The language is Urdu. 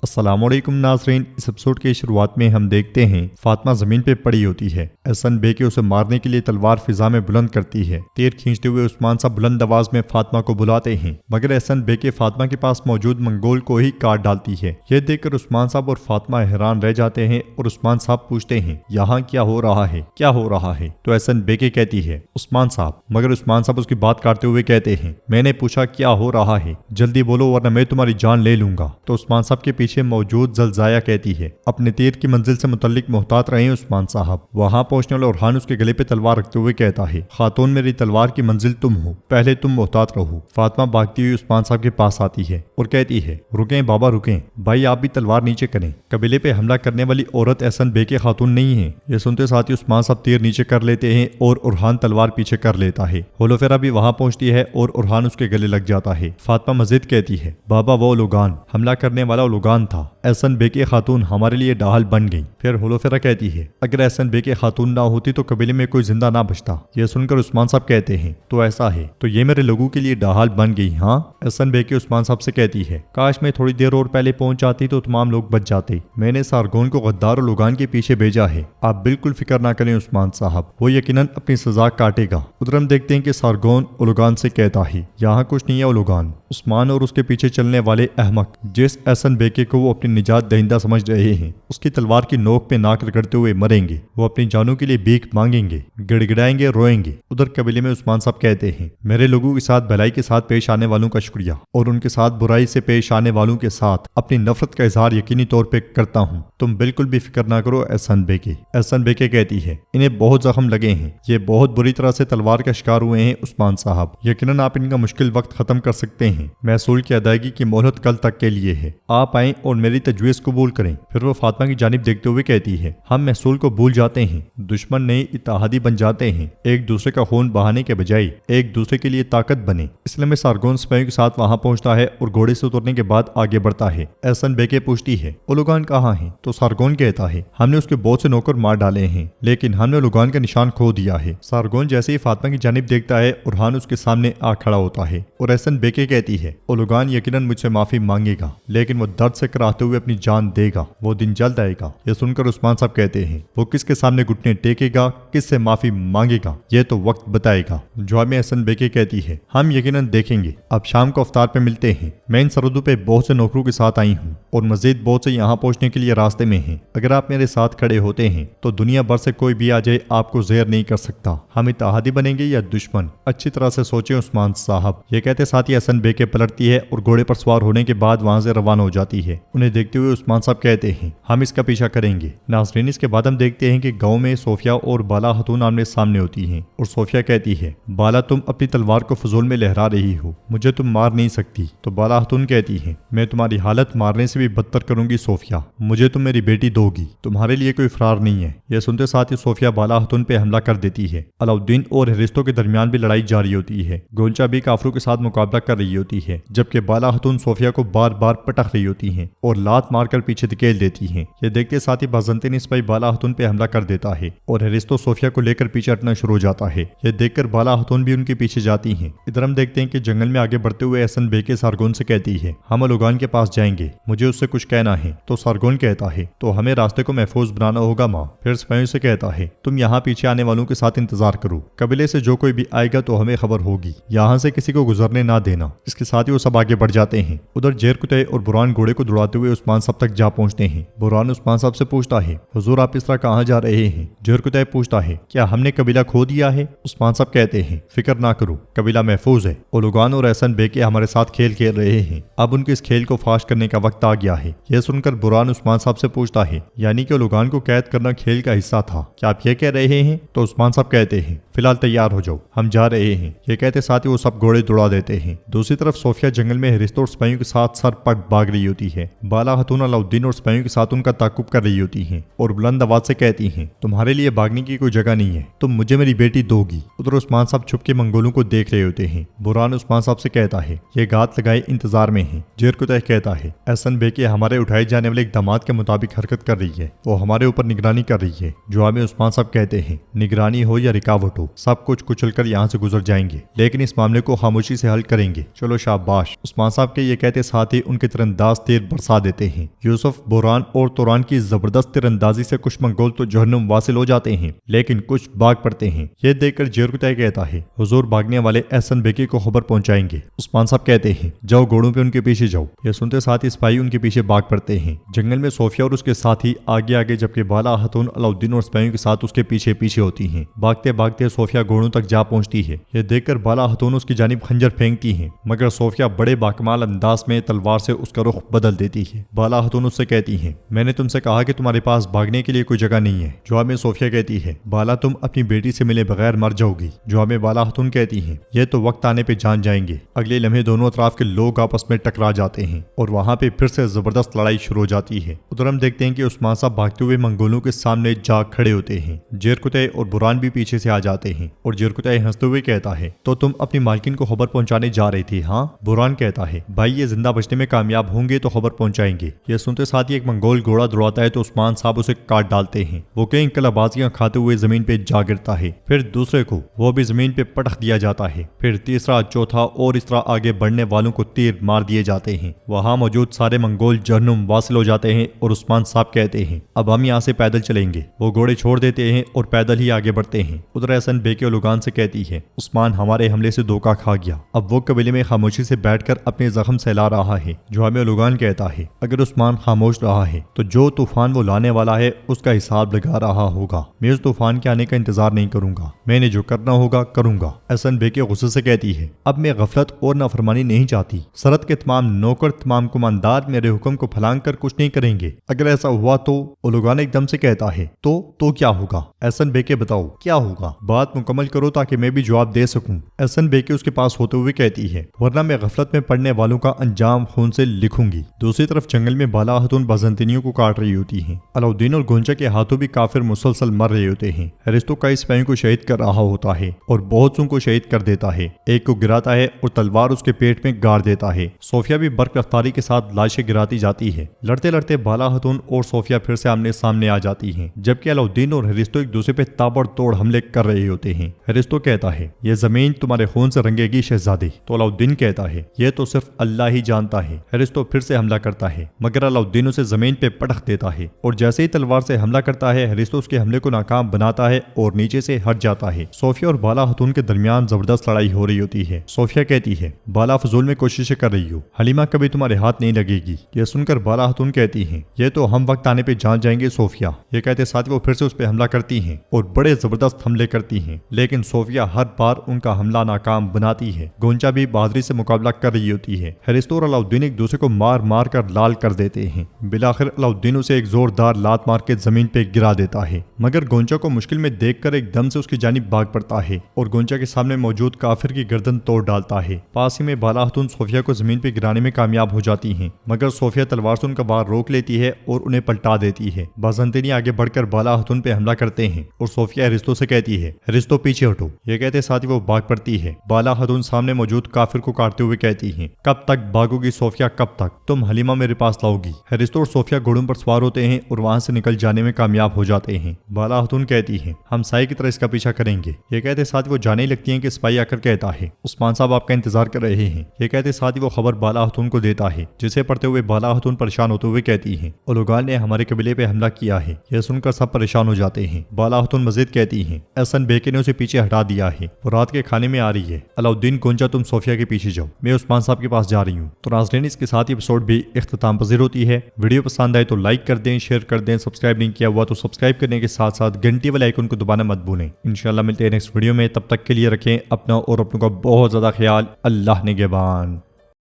السلام علیکم ناظرین، اس ایپیسوڈ کی شروعات میں ہم دیکھتے ہیں فاطمہ زمین پہ پڑی ہوتی ہے۔ احسن بیگے اسے مارنے کے لیے تلوار فضا میں بلند کرتی ہے۔ تیر کھینچتے ہوئے عثمان صاحب بلند آواز میں فاطمہ کو بلاتے ہیں، مگر احسن بیگے فاطمہ کے پاس موجود منگول کو ہی کاٹ ڈالتی ہے۔ یہ دیکھ کر عثمان صاحب اور فاطمہ حیران رہ جاتے ہیں اور عثمان صاحب پوچھتے ہیں یہاں کیا ہو رہا ہے، کیا ہو رہا ہے؟ تو احسن بیگے کہتی ہے عثمان صاحب، مگر عثمان صاحب اس کی بات کاٹتے ہوئے کہتے ہیں میں نے پوچھا کیا ہو رہا ہے، جلدی بولو ورنہ میں تمہاری جان لے لوں گا۔ تو عثمان صاحب کے پیچھے موجود زلزایہ کہتی ہے اپنے تیر کی منزل سے متعلق محتاط رہیں عثمان صاحب۔ وہاں پہنچنے والا اورحان اس کے گلے پہ تلوار رکھتے ہوئے کہتا ہے خاتون میری تلوار کی منزل تم ہو، پہلے تم محتاط رہو۔ فاطمہ بھاگتی ہوئی عثمان صاحب کے پاس آتی ہے اور کہتی ہے رکیں بابا رکیں، بھائی آپ بھی تلوار نیچے کریں، قبیلے پہ حملہ کرنے والی عورت احسن بیگے خاتون نہیں ہے۔ یہ سنتے ساتھ ہی عثمان صاحب تیر نیچے کر لیتے ہیں اور اورحان تلوار پیچھے کر لیتا ہے۔ ہولوفیرا بھی وہاں پہنچتی ہے اور اورحان اس کے گلے لگ جاتا ہے۔ فاطمہ مزید کہتی ہے بابا وہ لوگان، حملہ کرنے والا لوگان تھا، احسن بیگے خاتون ہمارے لیے ڈھال بن گئی۔ پھر ہولوفیرا کہتی ہے اگر احسن بیگے خاتون نہ ہوتی تو قبیلے میں کوئی زندہ نہ بچتا۔ یہ سن کر عثمان صاحب کہتے ہیں تو ایسا ہے تو یہ میرے لوگوں کے لیے ڈھال بن گئی ہاں؟ احسن بیگے عثمان صاحب سے کہتی ہے کاش میں تھوڑی دیر اور پہلے پہنچ جاتی تو تمام لوگ بچ جاتے۔ میں نے سارگون کو غدار اور لوگان کے پیچھے بھیجا ہے، آپ بالکل فکر نہ کریں عثمان صاحب، وہ یقیناً اپنی سزا کاٹے گا۔ ادھر ہم دیکھتے ہیں کہ سارگون اولوگان سے کہتا ہے یہاں کچھ نہیں ہے اولوگان، عثمان اور اس کے پیچھے چلنے والے احمق جس احسن بیگے کو وہ اپنی نجات دہندہ سمجھ رہے ہیں اس کی تلوار کی نوک پہ ناک رگڑتے ہوئے مریں گے، وہ اپنی جانوں کے لیے بھیک مانگیں گے، گڑ گڑائیں گے، روئیں گے۔ ادھر قبیلے میں عثمان صاحب کہتے ہیں میرے لوگوں کے ساتھ بھلائی کے ساتھ پیش آنے والوں کا شکریہ اور ان کے ساتھ برائی سے پیش آنے والوں کے ساتھ اپنی نفرت کا اظہار یقینی طور پہ کرتا ہوں، تم بالکل بھی فکر نہ کرو احسن بیگے۔ احسن بیگے کہتی ہے انہیں بہت زخم لگے ہیں، یہ بہت بری طرح سے تلوار کا شکار ہوئے ہیں عثمان صاحب، یقیناً آپ ان کا مشکل وقت ختم کر سکتے ہیں، محصول کی ادائیگی کی مہلت کل تک کے لیے ہے، آپ آئیں اور میری تجویز قبول کریں۔ پھر وہ فاطمہ کی جانب دیکھتے ہوئے کہتی ہے ہم محصول کو بھول جاتے ہیں، دشمن نہیں اتحادی بن جاتے ہیں، ایک دوسرے کا خون بہانے کے بجائے ایک دوسرے کے لیے طاقت بنے۔ اس لیے میں سارگون سپاہیوں کے ساتھ وہاں پہنچتا ہے اور گھوڑے سے اترنے کے بعد آگے بڑھتا ہے۔ احسن بیگے پوچھتی ہے اولوگان کہاں ہیں؟ تو سارگون کہتا ہے ہم نے اس کے بہت سے نوکر مار ڈالے ہیں لیکن ہم نے اولوگان کا نشان کھو دیا ہے۔ سارگون جیسے ہی فاطمہ کی جانب دیکھتا ہے اورحان اس کے سامنے آ کھڑا ہوتا ہے اور احسن بیگے کہتی ہے اولوگان یقیناً مجھ سے معافی مانگے گا لیکن وہ درد سے کراہتے ہوئے اپنی جان دے گا، وہ دن جلد آئے گا۔ یہ سن کر عثمان صاحب کہتے ہیں وہ کس کے سامنے گھٹنے ٹیکے گا، کس سے معافی مانگے گا، یہ تو وقت بتائے گا۔ جواب میں احسن بیگے کہتی ہے ہم یقیناً دیکھیں گے، اب شام کو افطار پہ ملتے ہیں، میں ان سرحدوں پہ بہت سے نوکروں کے ساتھ آئی ہوں اور مزید بہت سے یہاں پہنچنے کے لیے راستے میں ہیں، اگر آپ میرے ساتھ کھڑے ہوتے ہیں تو دنیا بھر سے کوئی بھی آ جائے آپ کو زہر نہیں کر سکتا، ہم اتحادی بنیں گے یا دشمن، اچھی طرح سے سوچیں عثمان صاحب۔ یہ کہتے ساتھ ہی احسن بیگے پلٹتی ہے اور گھوڑے پر سوار ہونے کے بعد وہاں سے روانہ ہو جاتی ہے۔ انہیں دیکھتے ہوئے عثمان صاحب کہتے ہیں ہم اس کا پیچھا کریں گے۔ ناظرین اس کے بعد ہم دیکھتے ہیں کہ گاؤں میں صوفیہ اور بالا خاتون آمنے سامنے ہوتی ہیں اور صوفیہ کہتی ہے بالا تم اپنی تلوار کو فضول میں لہرا رہی ہو، مجھے تم مار نہیں سکتی۔ تو بالا خاتون کہتی ہے میں تمہاری حالت مارنے سے بھی بدتر کروں گی صوفیہ، مجھے تم میری بیٹی دو گی، تمہارے لیے کوئی فرار نہیں ہے۔ یہ سنتے ساتھ ہی صوفیہ بالا خاتون پہ حملہ کر دیتی ہے۔ علاؤالدین اور حریستوں کے درمیان بھی لڑائی جاری ہوتی ہے، گولچا بھی کافروں کے ساتھ مقابلہ کر رہی ہوتی ہے جبکہ بالا خاتون صوفیہ کو بار بار پٹک رہی ہوتی ہیں اور لات مار کر پیچھے دھکیل دیتی ہیں۔ یہ دیکھتے ساتھ ہی بازنطین سپاہی بالا خاتون پہ حملہ کر دیتا ہے اور حریستو صوفیہ کو لے کر پیچھے ہٹنا شروع ہو جاتا ہے۔ یہ دیکھ کر بالا خاتون بھی ان کے پیچھے جاتی ہیں۔ ادھر ہم دیکھتے ہیں کہ جنگل میں آگے بڑھتے ہوئے احسن بیگے سارگون سے کہتی ہے ہم اولوگان کے پاس جائیں گے، مجھے اس سے کچھ کہنا ہے۔ تو سارگون کہتا ہے تو ہمیں راستے کو محفوظ بنانا ہوگا ماں۔ پھر سپاہیوں سے کہتا ہے تم یہاں پیچھے آنے والوں کے ساتھ انتظار کرو، قبیلے سے جو کوئی بھی آئے گا تو ہمیں خبر ہوگی، یہاں سے کسی کو گزرنے نہ دینا۔ اس کے ساتھ ہی وہ سب آگے بڑھ جاتے ہیں۔ ادھر جیر کتے اور بران گھوڑے کو دوڑاتے ہوئے عثمان صاحب تک جا پہنچتے ہیں۔ بران عثمان صاحب سے پوچھتا ہے حضور آپ اس طرح کہاں جا رہے ہیں؟ جیر کتے پوچھتا ہے کیا ہم نے قبیلہ کھو دیا ہے؟ عثمان صاحب کہتے ہیں فکر نہ کرو، قبیلہ محفوظ ہے، اولوگان اور احسن بیگے ہمارے ساتھ کھیل کھیل رہے ہیں، اب ان کے اس کھیل کو فاش کرنے کا وقت آ گیا ہے۔ یہ سن کر بران عثمان صاحب سے پوچھتا ہے یعنی کہ اولوگان کو قید کرنا کھیل کا حصہ تھا، کیا آپ یہ کہہ رہے ہیں؟ تو عثمان صاحب کہتے ہیں فی الحال تیار ہو جاؤ، ہم جا رہے ہیں۔ یہ کہتے ساتھ ہی وہ سب گھوڑے دوڑا دیتے ہیں۔ دوسری طرف صوفیہ جنگل میں حریستوں اور سپاہیوں کے ساتھ سر پٹ بھاگ رہی ہوتی ہے۔ بالا خاتون علاؤالدین اور سپاہیوں کے ساتھ ان کا کا تعاقب کر رہی ہوتی ہیں اور بلند آواز سے کہتی ہیں تمہارے لیے بھاگنے کی کوئی جگہ نہیں ہے، تم مجھے میری بیٹی دو گی۔ ادھر عثمان صاحب چھپ کے منگولوں کو دیکھ رہے ہوتے ہیں۔ بوران عثمان صاحب سے کہتا ہے یہ گات لگائے انتظار میں ہیں۔ جیرکوتائی کہتا ہے احسن بے کہ ہمارے اٹھائے جانے والے اقدامات کے مطابق حرکت کر رہی ہے، وہ ہمارے اوپر نگرانی کر رہی ہے۔ جواب میں عثمان صاحب کہتے ہیں نگرانی ہو یا رکاوٹ ہو سب کچھ کچل کر یہاں سے گزر جائیں گے، لیکن اس معاملے کو خاموشی سے حل کریں گے، چلو شاباش۔ عثمان صاحب کے یہ کہتے ساتھ ہی ان کے تیر انداز تیر برسا دیتے ہیں۔ یوسف، بوران اور توران کی زبردست تیر اندازی سے کچھ منگول تو جہنم واصل ہو جاتے ہیں، لیکن کچھ بھاگ پڑتے ہیں۔ یہ دیکھ کر جیرکوتائی کہتا ہے حضور بھاگنے والے احسن بیکی کو خبر پہنچائیں گے۔ عثمان صاحب کہتے ہیں جاؤ گھوڑوں پہ ان کے پیچھے جاؤ۔ یہ سنتے ساتھ ہی سپاہی ان کے پیچھے بھاگ پڑتے ہیں۔ جنگل میں صوفیہ اور اس کے ساتھی آگے آگے، جبکہ بالا خاتون علاؤالدین اور سپاہیوں کے ساتھ اس کے پیچھے پیچھے ہوتی ہیں۔ بھاگتے بھاگتے صوفیہ گھوڑوں تک جا پہنچتی ہے۔ یہ دیکھ کر بالا خاتون اس کی جانب خنجر پھینکتی ہیں، مگر صوفیہ بڑے باکمال انداز میں تلوار سے اس کا رخ بدل دیتی ہے۔ بالا خاتون اس سے کہتی ہیں میں نے تم سے کہا کہ تمہارے پاس بھاگنے کے لیے کوئی جگہ نہیں ہے۔ جواب میں صوفیہ کہتی ہے بالا تم اپنی بیٹی سے ملے بغیر مر جاؤ گی۔ جواب میں بالا خاتون کہتی ہیں یہ تو وقت آنے پہ جان جائیں گے۔ اگلے لمحے دونوں اطراف کے لوگ آپس میں ٹکرا جاتے ہیں اور وہاں پہ پھر سے زبردست لڑائی شروع ہو جاتی ہے۔ ادھر ہم دیکھتے ہیں کہ عثمان صاحب بھاگتے ہوئے منگولوں کے سامنے جا کھڑے ہوتے ہیں۔ جیرکوتائی اور بوران بھی پیچھے سے آ جاتے ہیں اور جیرکوتائی ہنستے ہوئے کہتا ہے تو تم اپنی مالکن کو خبر پہنچانے جا رہی تھی ہاں؟ بوران کہتا ہے بھائی یہ زندہ بچنے میں کامیاب ہوں گے تو خبر پہنچائیں گے۔ یہ سنتے ساتھ ہی ایک منگول گھوڑا دوڑاتا ہے تو عثمان صاحب اسے کاٹ ڈالتے ہیں۔ وہ کئی انقلابازیاں کھاتے ہوئے زمین پہ جا گرتا ہے، پھر دوسرے کو وہ بھی زمین پہ پٹخ دیا جاتا ہے، پھر تیسرا، چوتھا اور اس طرح آگے بڑھنے والوں کو تیر مار دیے جاتے ہیں۔ وہاں موجود سارے منگول جہنم واصل ہو جاتے ہیں اور عثمان صاحب کہتے ہیں اب ہم یہاں سے پیدل چلیں گے۔ وہ گھوڑے چھوڑ دیتے ہیں اور پیدل ہی آگے بڑھتے ہیں۔ ادھر احسن بیکی اولوگان سے کہتی ہے عثمان ہمارے حملے سے دھوکہ کھا گیا، اب وہ قبیلے میں خاموشی سے بیٹھ کر اپنے زخم سہلا رہا ہے۔ جواب میں اولوگان کہتا ہے اگر عثمان خاموش رہا ہے تو جو طوفان وہ لانے والا ہے اس کا حساب لگا رہا ہوگا۔ میں اس طوفان کے آنے کا انتظار نہیں کروں گا، میں نے جو کرنا ہوگا کروں گا۔ احسن بیکی غصے سے کہتی ہے اب میں غفلت اور نافرمانی نہیں چاہتی، سرحد کے تمام نوکر، تمام کماندار میرے حکم کو پھلانگ کر کچھ نہیں کریں گے۔ اگر ایسا ہوا تو اولوگان ایک دم سے کہتا ہے تو کیا ہوگا؟ احسن بیکی بتاؤ کیا ہوگا، بات مکمل کرو تاکہ میں بھی جواب دے سکوں۔ احسن بیکی اس کے پاس ہوتے ہوئے کہتی ہے ورنہ میں غفلت میں پڑنے والوں کا انجام خون سے لکھوں گی۔ دوسری طرف جنگل میں بالا خاتون بازنطینیوں کو کاٹ رہی ہوتی ہیں۔ علاؤالدین اور گونچا کے ہاتھوں بھی کافر مسلسل مر رہے ہوتے ہیں۔ ہرستو کئی سپاہیوں کو شہید کر رہا ہوتا ہے اور بہت سوں کو شہید کر دیتا ہے، ایک کو گراتا ہے اور تلوار اس کے پیٹ میں گاڑ دیتا ہے۔ صوفیہ بھی برق رفتاری کے ساتھ لاشیں گراتی جاتی ہے۔ لڑتے لڑتے بالا خاتون اور صوفیہ پھر سے آمنے سامنے آ جاتی ہیں، جبکہ علاؤالدین اور ہرستو ایک دوسرے پہ تابڑ توڑ حملے کر رہے ہوتے ہیں۔ ہرستو کہتا ہے یہ زمین تمہارے خون سے رنگے گی شہزادی، تو علاؤالدین کہتا ہے یہ تو صرف اللہ ہی جانتا ہے۔ ہرستو پھر سے حملہ کرتا ہے مگر علاؤالدین اسے زمین پہ پٹخ دیتا ہے اور جیسے ہی تلوار سے حملہ کرتا ہے ہرستو اس کے حملے کو ناکام بناتا ہے اور نیچے سے ہٹ جاتا ہے۔ صوفیہ اور بالا خاتون کے درمیان زبردست لڑائی ہو رہی ہوتی ہے۔ صوفیہ کہتی ہے بالا فضول میں کوششیں کر رہی ہو، حلیمہ کبھی تمہارے ہاتھ نہیں لگے گی۔ یہ سن کر بالا خاتون کہتی ہیں یہ تو ہم وقت آنے پہ جان جائیں گے صوفیہ۔ یہ کہتے ساتھ وہ پھر سے اس پہ حملہ کرتی ہیں اور بڑے زبردست حملے کرتی ہیں، لیکن صوفیہ ہر بار ان کا حملہ ناکام بناتی ہے۔ گونچا بھی بہادری سے مقابلہ کر رہی ہوتی ہے۔ ہرستو اور علاؤالدین ایک دوسرے کو مار مار کر لال کر دیتے ہیں۔ بالآخر علاؤالدین اسے ایک زوردار لات مار کے زمین پہ گرا دیتا ہے، مگر گونچا کو مشکل میں دیکھ کر ایک دم سے اس کی جانب بھاگ پڑتا ہے اور گونچا کے سامنے موجود کافر کی گردن توڑ ڈالتا ہے۔ پاس ہی میں بالا خاتون صوفیہ کو زمین پہ گرانے میں کامیاب ہو جاتی ہیں، مگر صوفیہ تلوار سے ان کا وار روک لیتی ہے اور انہیں پلٹا دیتی ہے۔ بازنطینی آگے بڑھ کر بالا خاتون پہ حملہ کرتے ہیں اور صوفیہ ہرستو سے کہتی ہے ہرستو پیچھے ہٹو۔ یہ کہتے ساتھ ہی وہ بھاگ پڑتی ہے۔ بالا خاتون سامنے موجود کافر کو کاٹتے ہوئے کہتی ہیں کب تک بھاگو گی صوفیہ، کب تک؟ تم حلیمہ میرے پاس لاؤ گی۔ ہرستو اور صوفیہ گھوڑوں پر سوار ہوتے ہیں اور وہاں سے نکل جانے میں کامیاب ہو جاتے ہیں۔ بالا خاتون کہتی ہیں ہم سائے کی طرح اس کا پیچھا کریں گے۔ یہ کہتے ساتھ وہ جانے لگتی ہیں کہ سپاہی آ کر کہتا ہے عثمان صاحب آپ کا انتظار کر رہے ہیں۔ یہ کہتے ساتھ ہی وہ خبر بالا خاتون کو دیتا ہے، جسے پڑھتے ہوئے بالا خاتون پریشان ہوتے ہوئے کہتی ہیں اولوگان نے ہمارے قبیلے پہ حملہ کیا ہے۔ یہ سن کر سب پریشان ہو جاتے ہیں۔ بالا خاتون مزید کہتی ہیں احسن بیکی نے اسے پیچھے ہٹا دیا ہے، وہ رات کے کھانے میں آ رہی ہے۔ علاؤالدین گونچا تم صوفیہ کے پیچھے جاؤ، میں عثمان صاحب کے پاس جا رہی ہوں۔ تو ناظرین اس کے ساتھ ایپیسوڈ بھی اختتام پذیر ہوتی ہے۔ ویڈیو پسند آئے تو لائک کر دیں، شیئر کر دیں، سبسکرائب نہیں کیا ہوا تو سبسکرائب کرنے کے ساتھ ساتھ گھنٹی والے آئیکن کو دبانا مت بھولیں۔ انشاءاللہ ملتے ہیں نیکسٹ ویڈیو میں، تب تک کے لیے رکھیں اپنا اور اپنوں کا بہت زیادہ خیال۔ اللہ نگہبان۔